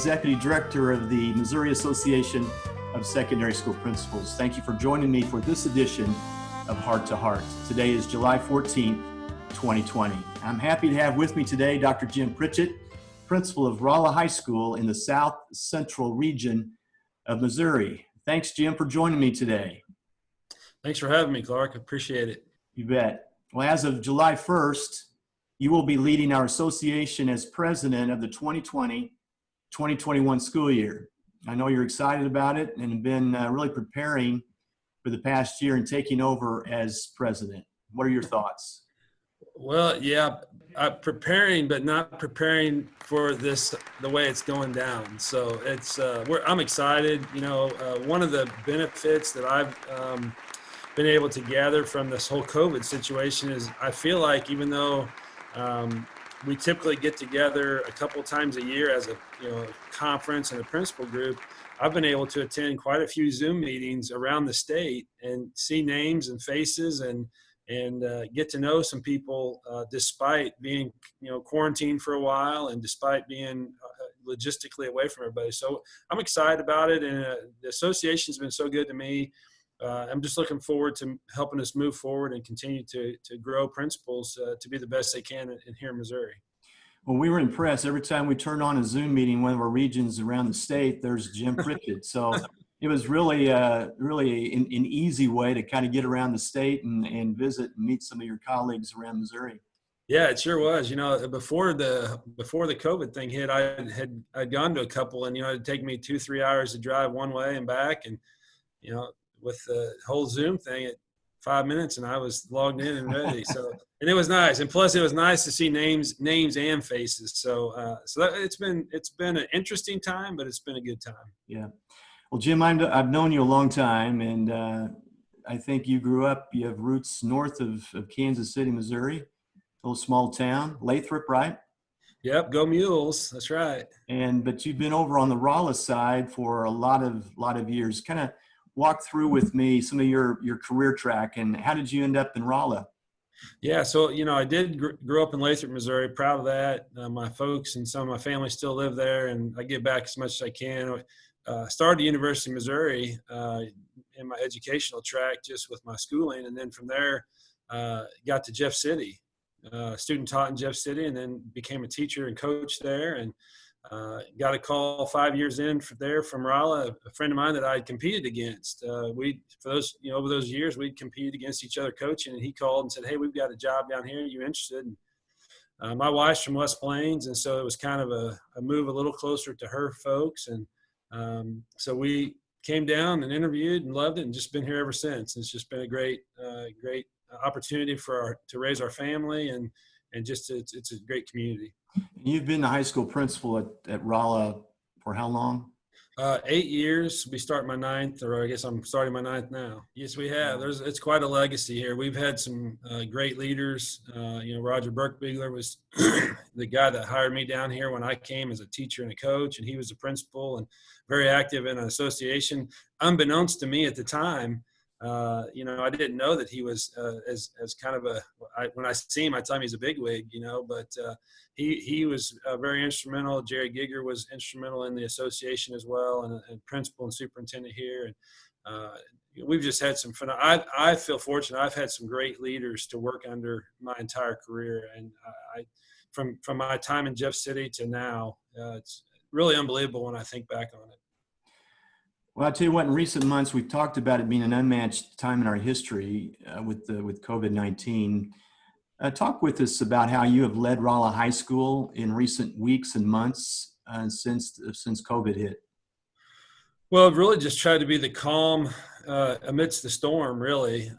Executive Director of the Missouri Association of Secondary School Principals. Thank you for joining me for this edition of Heart to Heart. Today is July 14th, 2020. I'm happy to have with me today Dr. Jim Pritchett, principal of Rolla High School in the South Central region of Missouri. Thanks, Jim, for joining me today. Thanks for having me, Clark. I appreciate it. You bet. Well, as of July 1st, you will be leading our association as president of the 2020-2021 school year. I know you're excited about it and have been really preparing for the past year and taking over as president. What are your thoughts? Well, yeah, I'm preparing, but not preparing for this the way it's going down. So I'm excited. One of the benefits that I've been able to gather from this whole COVID situation is I feel like even though we typically get together a couple times a year as a conference and a principal group, I've been able to attend quite a few Zoom meetings around the state and see names and faces and get to know some people despite being quarantined for a while and despite being logistically away from everybody. So I'm excited about it, and the association's been so good to me. I'm just looking forward to helping us move forward and continue to grow principals to be the best they can in here in Missouri. Well, we were impressed. Every time we turned on a Zoom meeting, one of our regions around the state, there's Jim Pritchett. So it was really an easy way to kind of get around the state and visit and meet some of your colleagues around Missouri. Yeah, it sure was. Before the COVID thing hit, I'd gone to a couple, and it'd take me 2-3 hours to drive one way and back, and with the whole Zoom thing at 5 minutes, and I was logged in and ready. So, and it was nice, and plus it was nice to see names and faces. So, it's been an interesting time, but it's been a good time. Yeah. Well, Jim, I've known you a long time, and I think you have roots north of Kansas City, Missouri, a little small town, Lathrop, right? Yep, go Mules. That's right. But you've been over on the Rolla side for a lot of years. Kind of walk through with me some of your career track, and how did you end up in Rolla? Yeah, so I did grow up in Lathrop, Missouri. Proud of that. My folks and some of my family still live there, and I give back as much as I can. Started at University of Missouri in my educational track, just with my schooling, and then from there got to Jeff City. Student taught in Jeff City, and then became a teacher and coach there, and got a call 5 years in from Rolla, a friend of mine that I had competed against. Over those years, we'd competed against each other coaching, and he called and said, "Hey, we've got a job down here. Are you interested?" And, my wife's from West Plains, and so it was kind of a move a little closer to her folks. And so we came down and interviewed and loved it, and just been here ever since. It's just been a great opportunity to raise our family, and just it's a great community. You've been the high school principal at Rolla for how long? 8 years. We start my 9th, or I guess I'm starting my 9th now. Yes, we have. It's quite a legacy here. We've had some great leaders. Roger Burkbeegler was the guy that hired me down here when I came as a teacher and a coach, and he was a principal and very active in an association. Unbeknownst to me at the time, I didn't know that he was as kind of when I see him, I tell him he's a bigwig, but he was very instrumental. Jerry Giger was instrumental in the association as well, and principal and superintendent here. And we've just had some fun. I feel fortunate. I've had some great leaders to work under my entire career, and from my time in Jeff City to now, it's really unbelievable when I think back on it. Well, I'll tell you what, in recent months, we've talked about it being an unmatched time in our history with COVID-19. Talk with us about how you have led Rolla High School in recent weeks and months since COVID hit. Well, I've really just tried to be the calm amidst the storm, really.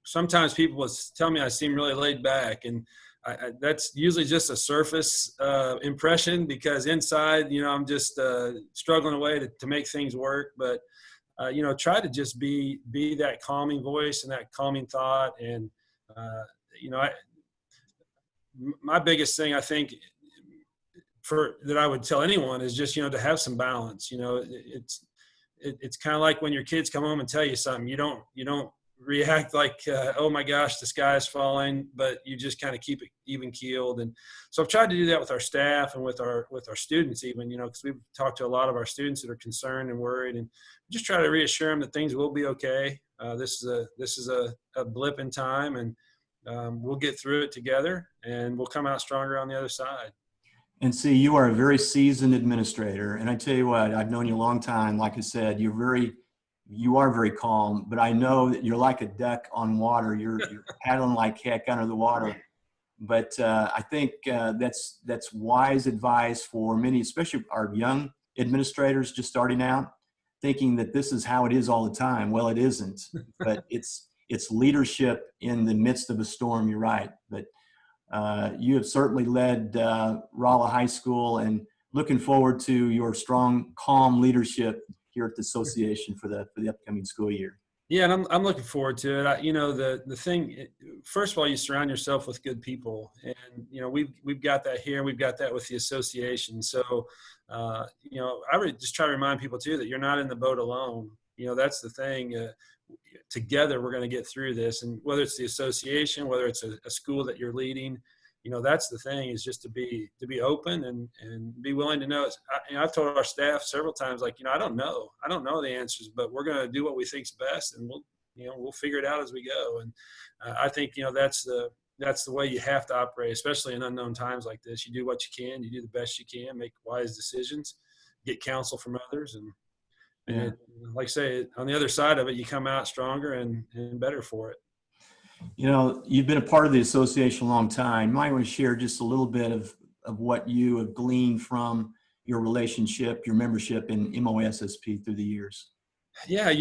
Sometimes people will tell me I seem really laid back, and that's usually just a surface impression, because inside, I'm just struggling away to make things work. But, try to just be that calming voice and that calming thought. And, my biggest thing, I think, that I would tell anyone is just, to have some balance. It's kind of like when your kids come home and tell you something, you don't react like, oh my gosh, the sky is falling, but you just kind of keep it even keeled. And so I've tried to do that with our staff and with our students even, because we've talked to a lot of our students that are concerned and worried, and just try to reassure them that things will be okay. This is a blip in time, and we'll get through it together, and we'll come out stronger on the other side. And see, you are a very seasoned administrator, and I tell you what, I've known you a long time. Like I said, you are very calm, but I know that you're like a duck on water. You're paddling like heck under the water. But I think that's wise advice for many, especially our young administrators just starting out, thinking that this is how it is all the time. Well, it isn't, but it's leadership in the midst of a storm. You're right, but you have certainly led Rolla High School, and looking forward to your strong, calm leadership here at the association for the upcoming school year. Yeah, and I'm looking forward to it. The thing, first of all, you surround yourself with good people, and we've got that here. We've got that with the association. So, I would just try to remind people too that you're not in the boat alone. That's the thing. Together, we're going to get through this, and whether it's the association, whether it's a school that you're leading, that's the thing, is just to be open and be willing to know. I've told our staff several times, like, I don't know the answers, but we're going to do what we think's best, and we'll figure it out as we go. And I think, that's the way you have to operate, especially in unknown times like this. You do what you can, you do the best you can, make wise decisions, get counsel from others, and like I say, on the other side of it, you come out stronger and better for it. You've been a part of the association a long time. You might want to share just a little bit of what you have gleaned from your relationship, your membership in MOSSP through the years. Yeah,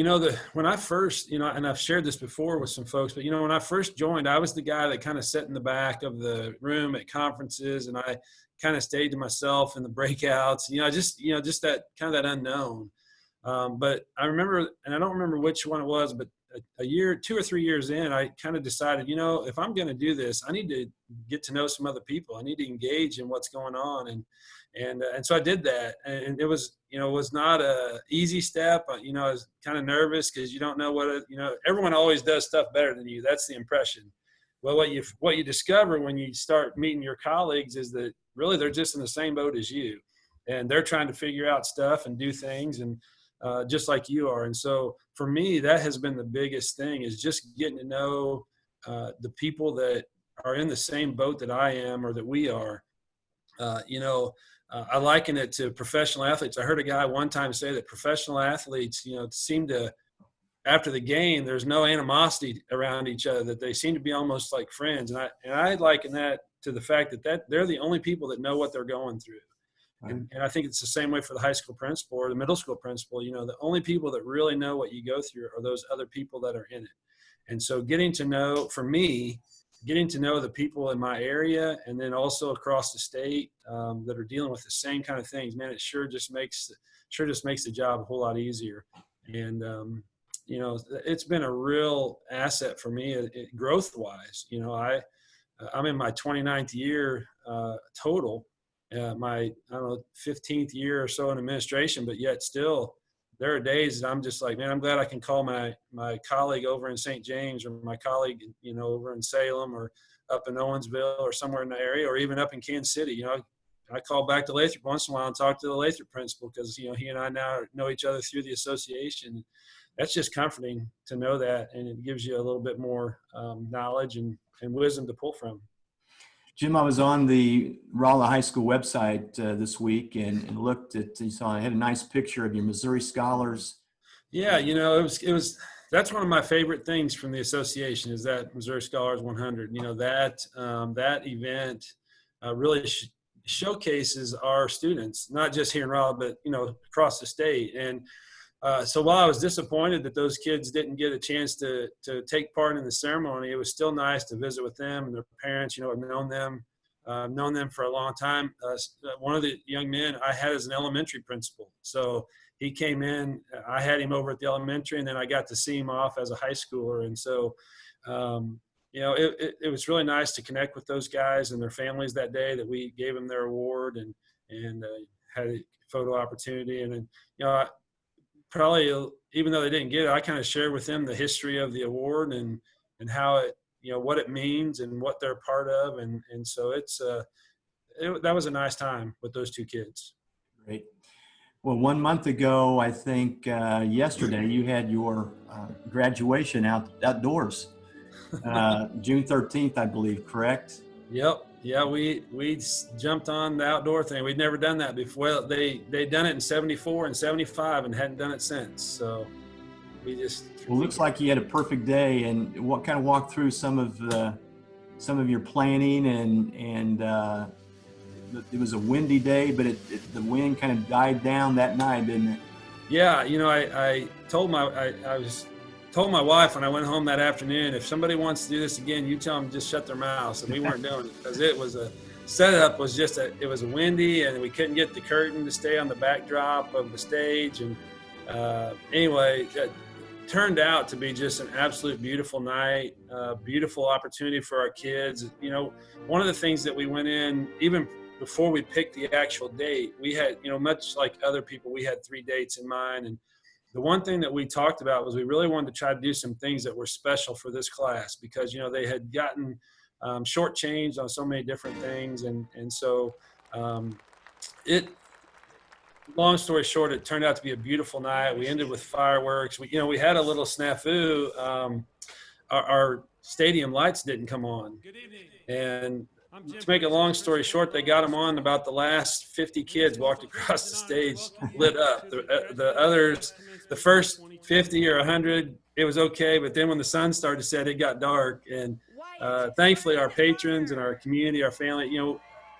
when I first, and I've shared this before with some folks, but when I first joined, I was the guy that kind of sat in the back of the room at conferences, and I kind of stayed to myself in the breakouts. Just that kind of that unknown. But I remember, and I don't remember which one it was, but a year, 2 or 3 years in, I kind of decided, if I'm going to do this, I need to get to know some other people. I need to engage in what's going on. And so I did that. And it was, it was not a easy step. I was kind of nervous because you don't know everyone always does stuff better than you. That's the impression. Well, what you discover when you start meeting your colleagues is that really they're just in the same boat as you, and they're trying to figure out stuff and do things, and just like you are. And so for me, that has been the biggest thing, is just getting to know the people that are in the same boat that I am, or that we are. I liken it to professional athletes. I heard a guy one time say that professional athletes, seem to, after the game, there's no animosity around each other, that they seem to be almost like friends. And I liken that to the fact that they're the only people that know what they're going through. And I think it's the same way for the high school principal or the middle school principal. The only people that really know what you go through are those other people that are in it. And so getting to know the people in my area, and then also across the state that are dealing with the same kind of things, man, it sure just makes the job a whole lot easier. And, it's been a real asset for me growth wise. I'm in my 29th year total. My 15th year or so in administration, but yet still there are days that I'm just like, man, I'm glad I can call my colleague over in St. James, or my colleague, over in Salem, or up in Owensville, or somewhere in the area, or even up in Kansas City. I call back to Lathrop once in a while and talk to the Lathrop principal, because, he and I now know each other through the association. That's just comforting to know that, and it gives you a little bit more knowledge and wisdom to pull from. Jim, I was on the Rolla High School website this week and looked at, I had a nice picture of your Missouri Scholars. Yeah, it was that's one of my favorite things from the association, is that Missouri Scholars 100. That event really showcases our students, not just here in Rolla, but across the state. And so while I was disappointed that those kids didn't get a chance to take part in the ceremony, it was still nice to visit with them and their parents. I've known them for a long time. One of the young men I had as an elementary principal. So he came in, I had him over at the elementary, and then I got to see him off as a high schooler. And so, it was really nice to connect with those guys and their families that day, that we gave them their award and had a photo opportunity. And then, probably, even though they didn't get it, I kind of shared with them the history of the award and how it, what it means and what they're part of. And so that was a nice time with those two kids. Great. Well, 1 month ago, I think yesterday, you had your graduation outdoors. June 13th, I believe, correct? Yep. Yeah, we jumped on the outdoor thing. We'd never done that before. Well, they'd done it in 74 and 75 and hadn't done it since. So we just. Well, looks like you had a perfect day. And what kind of walk through some of your planning and it was a windy day, but the wind kind of died down that night, didn't it? Yeah, I told my wife when I went home that afternoon, if somebody wants to do this again, you tell them just shut their mouths. And we weren't doing it because it was setup was just it was windy and we couldn't get the curtain to stay on the backdrop of the stage. And anyway, it turned out to be just an absolute beautiful night, beautiful opportunity for our kids. One of the things that we went in, even before we picked the actual date, we had, much like other people, we had 3 dates in mind. And the one thing that we talked about was we really wanted to try to do some things that were special for this class because, they had gotten shortchanged on so many different things. And so long story short, it turned out to be a beautiful night. We ended with fireworks. We had a little snafu. Our stadium lights didn't come on. Good evening. And to make a long story short, they got them on. About the last 50 kids walked across the stage, lit up. The others, the first 50 or 100, it was okay. But then when the sun started to set, it got dark. And thankfully, our patrons and our community, our family,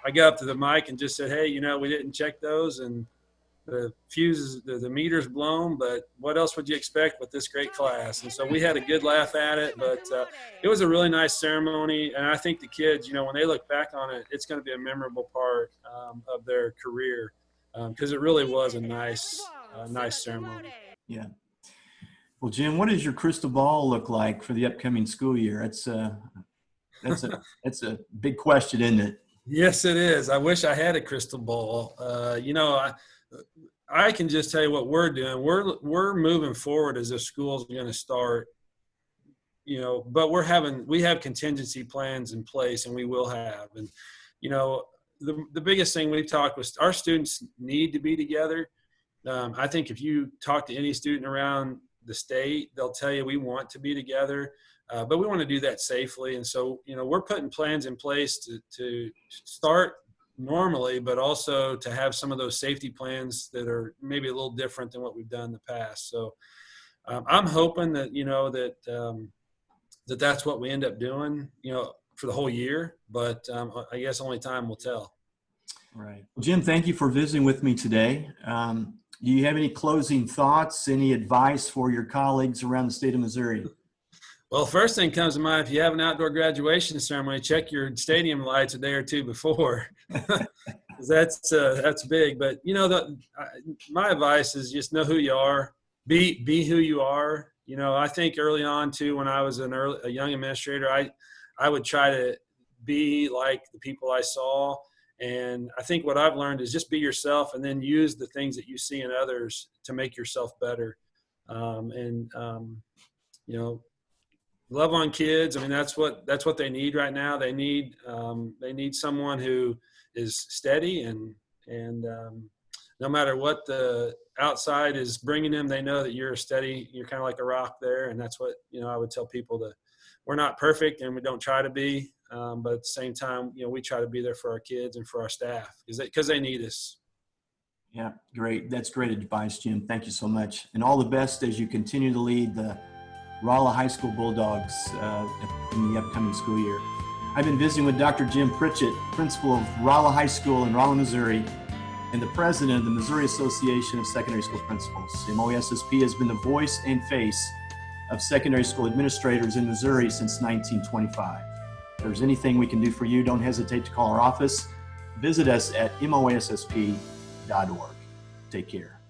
I got up to the mic and just said, hey, we didn't check those. And the fuses, the meter's blown, but what else would you expect with this great class? And so we had a good laugh at it, but it was a really nice ceremony. And I think the kids, when they look back on it, it's going to be a memorable part of their career because it really was a nice ceremony. Yeah. Well, Jim, what does your crystal ball look like for the upcoming school year? That's a big question, isn't it? Yes, it is. I wish I had a crystal ball. I can just tell you what we're doing. We're moving forward as if school's going to start, but we have contingency plans in place, and we will have. And, the biggest thing we've talked with our students need to be together. I think if you talk to any student around the state, they'll tell you we want to be together, but we want to do that safely. And so, we're putting plans in place to start normally, but also to have some of those safety plans that are maybe a little different than what we've done in the past. So I'm hoping that, that's what we end up doing, for the whole year, but I guess only time will tell. Right. Well, Jim, thank you for visiting with me today. Do you have any closing thoughts, any advice for your colleagues around the state of Missouri? Well, first thing comes to mind, if you have an outdoor graduation ceremony, check your stadium lights a day or two before. That's big. But, my advice is just know who you are, be who you are. I think early on, too, when I was a young administrator, I would try to be like the people I saw. And I think what I've learned is just be yourself and then use the things that you see in others to make yourself better. Love on kids. I mean, that's what they need right now. They need someone who is steady and no matter what the outside is bringing them, they know that you're kind of like a rock there. And that's what, I would tell people that we're not perfect and we don't try to be, but at the same time, we try to be there for our kids and for our staff because they need us. Yeah, great. That's great advice, Jim. Thank you so much. And all the best as you continue to lead the Rolla High School Bulldogs in the upcoming school year. I've been visiting with Dr. Jim Pritchett, principal of Rolla High School in Rolla, Missouri, and the president of the Missouri Association of Secondary School Principals. MOSSP has been the voice and face of secondary school administrators in Missouri since 1925. If there's anything we can do for you, don't hesitate to call our office. Visit us at mossp.org. Take care.